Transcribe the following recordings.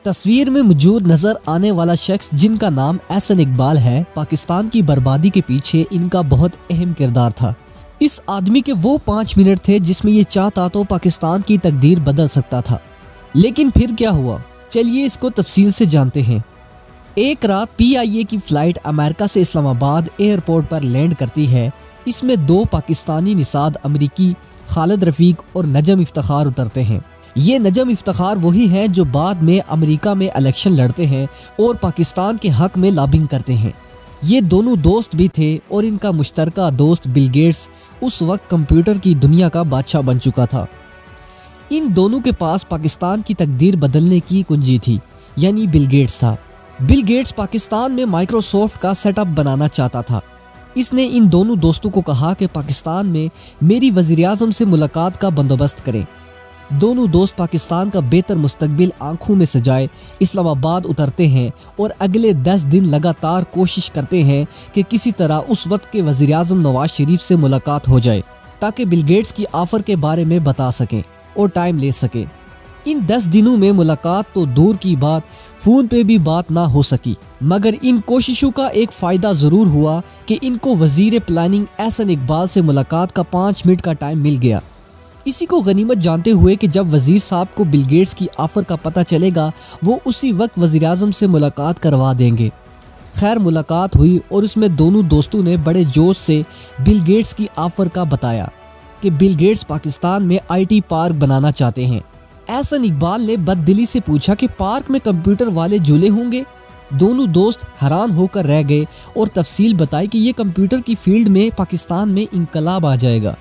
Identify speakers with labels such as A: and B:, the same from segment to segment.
A: تصویر میں موجود نظر آنے والا شخص جن کا نام احسن اقبال ہے، پاکستان کی بربادی کے پیچھے ان کا بہت اہم کردار تھا۔ اس آدمی کے وہ 5 منٹ تھے جس میں یہ چاہتا تو پاکستان کی تقدیر بدل سکتا تھا۔ لیکن پھر کیا ہوا، چلیے اس کو تفصیل سے جانتے ہیں۔ ایک رات PIA کی فلائٹ امریکہ سے اسلام آباد ایئرپورٹ پر لینڈ کرتی ہے۔ اس میں 2 پاکستانی نژاد امریکی خالد رفیق اور نجم افتخار اترتے ہیں۔ یہ نجم افتخار وہی ہیں جو بعد میں امریکہ میں الیکشن لڑتے ہیں اور پاکستان کے حق میں لابنگ کرتے ہیں۔ یہ دونوں دوست بھی تھے اور ان کا مشترکہ دوست بل گیٹس اس وقت کمپیوٹر کی دنیا کا بادشاہ بن چکا تھا۔ ان دونوں کے پاس پاکستان کی تقدیر بدلنے کی کنجی تھی، یعنی بل گیٹس تھا۔ بل گیٹس پاکستان میں مائکروسافٹ کا سیٹ اپ بنانا چاہتا تھا۔ اس نے ان دونوں دوستوں کو کہا کہ پاکستان میں میری وزیراعظم سے ملاقات کا بندوبست کریں۔ دونوں دوست پاکستان کا بہتر مستقبل آنکھوں میں سجائے اسلام آباد اترتے ہیں اور اگلے 10 دن لگاتار کوشش کرتے ہیں کہ کسی طرح اس وقت کے وزیراعظم نواز شریف سے ملاقات ہو جائے تاکہ بل گیٹس کی آفر کے بارے میں بتا سکیں اور ٹائم لے سکیں۔ ان 10 دنوں میں ملاقات تو دور کی بات، فون پہ بھی بات نہ ہو سکی، مگر ان کوششوں کا ایک فائدہ ضرور ہوا کہ ان کو وزیر پلاننگ احسن اقبال سے ملاقات کا 5 منٹ کا ٹائم مل گیا۔ اسی کو غنیمت جانتے ہوئے کہ جب وزیر صاحب کو بل گیٹس کی آفر کا پتہ چلے گا وہ اسی وقت وزیراعظم سے ملاقات کروا دیں گے۔ خیر ملاقات ہوئی اور اس میں دونوں دوستوں نے بڑے جوش سے بل گیٹس کی آفر کا بتایا کہ بل گیٹس پاکستان میں IT پارک بنانا چاہتے ہیں۔ احسن اقبال نے بددلی سے پوچھا کہ پارک میں کمپیوٹر والے جھولے ہوں گے؟ دونوں دوست حیران ہو کر رہ گئے اور تفصیل بتائی کہ یہ کمپیوٹر کی فیلڈ میں پاکستان میں انقلاب آ جائے گا،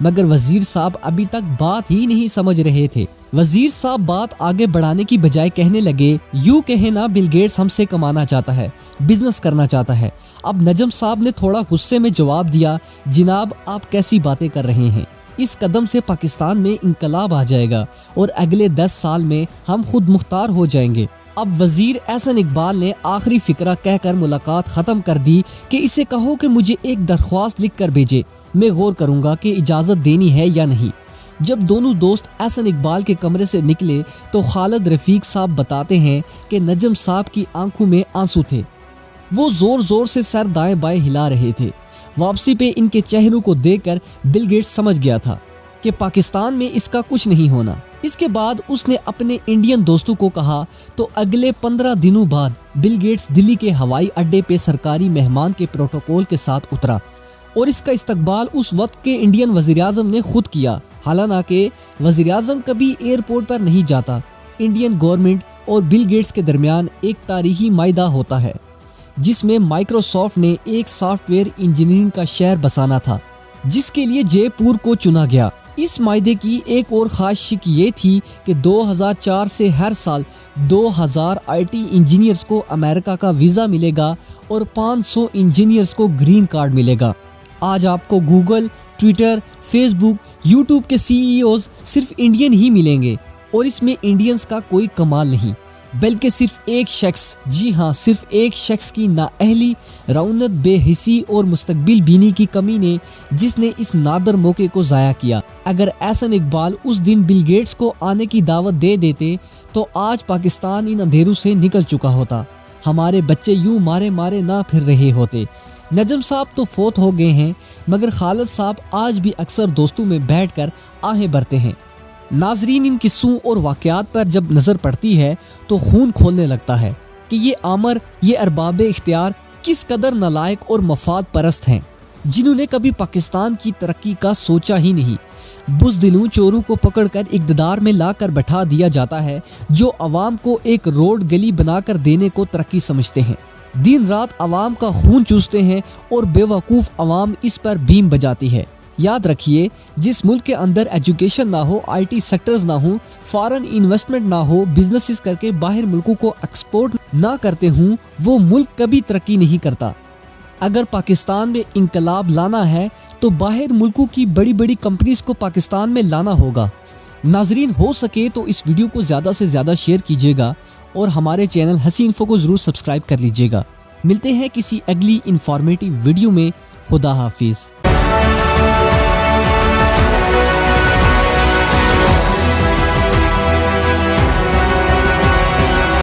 A: مگر وزیر صاحب ابھی تک بات ہی نہیں سمجھ رہے تھے۔ وزیر صاحب بات آگے بڑھانے کی بجائے کہنے لگے، یوں کہیں نا بل گیٹس ہم سے کمانا چاہتا ہے، بزنس کرنا چاہتا ہے۔ اب نجم صاحب نے تھوڑا غصے میں جواب دیا، جناب آپ کیسی باتیں کر رہے ہیں، اس قدم سے پاکستان میں انقلاب آ جائے گا اور اگلے 10 سال میں ہم خود مختار ہو جائیں گے۔ اب وزیر احسن اقبال نے آخری فقرہ کہہ کر ملاقات ختم کر دی کہ اسے کہو کہ مجھے ایک درخواست لکھ کر بھیجے، میں غور کروں گا کہ اجازت دینی ہے یا نہیں۔ جب دونوں دوست احسن اقبال کے کمرے سے نکلے تو خالد رفیق صاحب بتاتے ہیں کہ نجم صاحب کی آنکھوں میں آنسو تھے، وہ زور زور سے سر دائیں بائیں ہلا رہے تھے۔ واپسی پہ ان کے چہروں کو دیکھ کر بل گیٹس سمجھ گیا تھا کہ پاکستان میں اس کا کچھ نہیں ہونا۔ اس کے بعد اس نے اپنے انڈین دوستوں کو کہا تو اگلے 15 دنوں بعد بل گیٹس دلی کے ہوائی اڈے پہ سرکاری مہمان کے پروٹوکول کے ساتھ اترا اور اس کا استقبال اس وقت کے انڈین وزیراعظم نے خود کیا۔ حالانکہ وزیراعظم کبھی ایئرپورٹ پر نہیں جاتا۔ انڈین گورنمنٹ اور بل گیٹس کے درمیان ایک تاریخی معاہدہ ہوتا ہے جس میں مائکروسافٹ نے ایک سافٹ ویئر انجینئرنگ کا شہر بسانا تھا جس کے لیے جے پور کو چنا گیا۔ اس معاہدے کی ایک اور خاص یہ تھی کہ 2004 سے ہر سال 2000 IT انجینئرز کو امریکہ کا ویزا ملے گا اور 500 انجینئرز کو گرین کارڈ ملے گا۔ آج آپ کو گوگل، ٹویٹر، فیس بک، یوٹیوب کے CEOs صرف انڈین ہی ملیں گے، اور اس میں انڈینز کا کوئی کمال نہیں بلکہ صرف ایک شخص، جی ہاں صرف ایک شخص کی نااہلی، رعونت، بے حسی اور مستقبل بینی کی کمی نے جس نے اس نادر موقع کو ضائع کیا۔ اگر احسن اقبال اس دن بل گیٹس کو آنے کی دعوت دے دیتے تو آج پاکستان ان اندھیروں سے نکل چکا ہوتا، ہمارے بچے یوں مارے مارے نہ پھر رہے ہوتے۔ نجم صاحب تو فوت ہو گئے ہیں مگر خالد صاحب آج بھی اکثر دوستوں میں بیٹھ کر آہیں بھرتے ہیں۔ ناظرین، ان قصوں اور واقعات پر جب نظر پڑتی ہے تو خون کھولنے لگتا ہے کہ یہ آمر، یہ ارباب اختیار کس قدر نالائق اور مفاد پرست ہیں، جنہوں نے کبھی پاکستان کی ترقی کا سوچا ہی نہیں۔ بزدلوں چوروں کو پکڑ کر اقتدار میں لا کر بٹھا دیا جاتا ہے جو عوام کو ایک روڈ گلی بنا کر دینے کو ترقی سمجھتے ہیں۔ دن رات عوام کا خون چوستے ہیں اور بے وقوف عوام اس پر بھیم بجاتی ہے۔ یاد رکھیے، جس ملک کے اندر ایجوکیشن نہ ہو، IT سیکٹرز نہ ہوں، فارن انویسٹمنٹ نہ ہو، بزنسز کر کے باہر ملکوں کو ایکسپورٹ نہ کرتے ہوں، وہ ملک کبھی ترقی نہیں کرتا۔ اگر پاکستان میں انقلاب لانا ہے تو باہر ملکوں کی بڑی بڑی کمپنیز کو پاکستان میں لانا ہوگا۔ ناظرین، ہو سکے تو اس ویڈیو کو زیادہ سے زیادہ شیئر کیجیے گا اور ہمارے چینل ہنسی انفو کو ضرور سبسکرائب کر لیجیے گا۔ ملتے ہیں کسی اگلی انفارمیٹیو ویڈیو میں۔ خدا حافظ۔